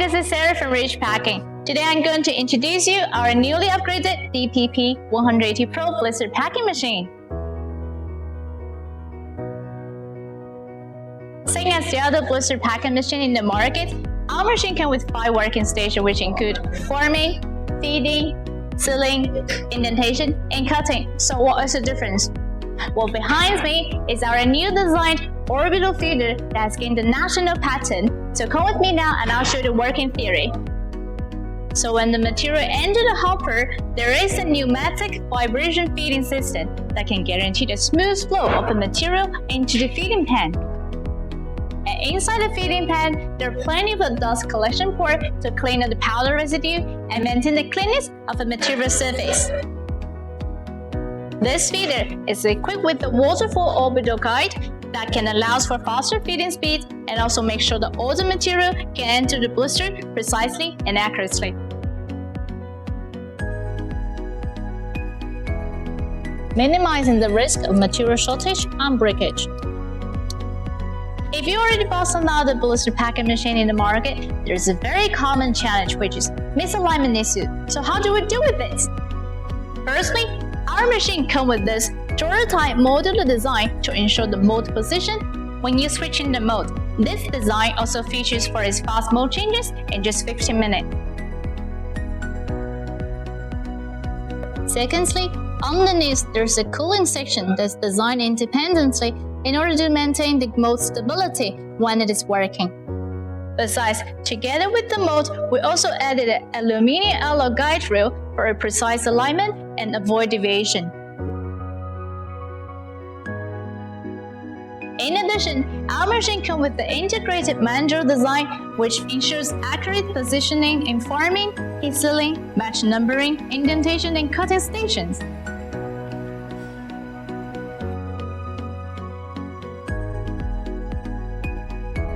this is Sara from Rich Packing. Today I'm going to introduce you our newly upgraded DPP-180Pro Blister Packing Machine. Same as the other blister packing machine in the market, our machine comes with 5 working stations which include forming, feeding, sealing, indentation, and cutting. So what is the difference? Well, behind me is our new designed orbital feeder that has gained the national patent. So come with me now and I'll show you the working theory. So when the material enters the hopper, there is a pneumatic vibration feeding system that can guarantee the smooth flow of the material into the feeding pan. And inside the feeding pan, there are plenty of dust collection port to clean up the powder residue and maintain the cleanness of the material surface. This feeder is equipped with the waterfall orbital guide that can allow for faster feeding speed and also make sure that all the material can enter the blister precisely and accurately. Minimizing the risk of material shortage and breakage. If you already bought some other blister packing machine in the market, there's a very common challenge which is misalignment issue. So how do we deal with this? Firstly, our machine comes with this drawer-type modular design to ensure the mode position when you switch in the mode. This design also features for its fast mode changes in just 15 minutes. Secondly, underneath there's a cooling section that's designed independently in order to maintain the mode stability when it is working. Besides, together with the mode, we also added an aluminum alloy guide rail for a precise alignment and avoid deviation. In addition, our machine comes with the integrated manual design which ensures accurate positioning in forming, heat sealing, batch numbering, indentation, and cutting stations.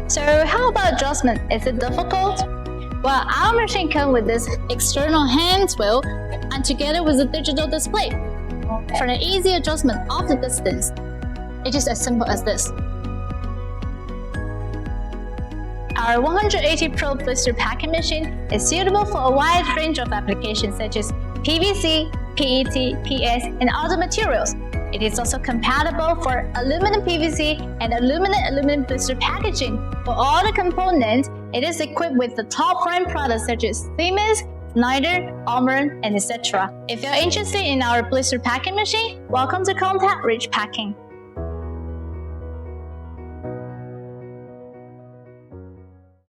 So how about adjustment? Is it difficult? Well, our machine comes with this external hand wheel and together with a digital display for an easy adjustment of the distance. It is as simple as this. Our 180 Pro Blister Packing Machine is suitable for a wide range of applications such as PVC, PET, PS, and other materials. It is also compatible for aluminum PVC and aluminum blister packaging. For all the components, it is equipped with the top brand products such as Siemens, Schneider, Armor, and etc. If you're interested in our blister packing machine, welcome to contact Rich Packing.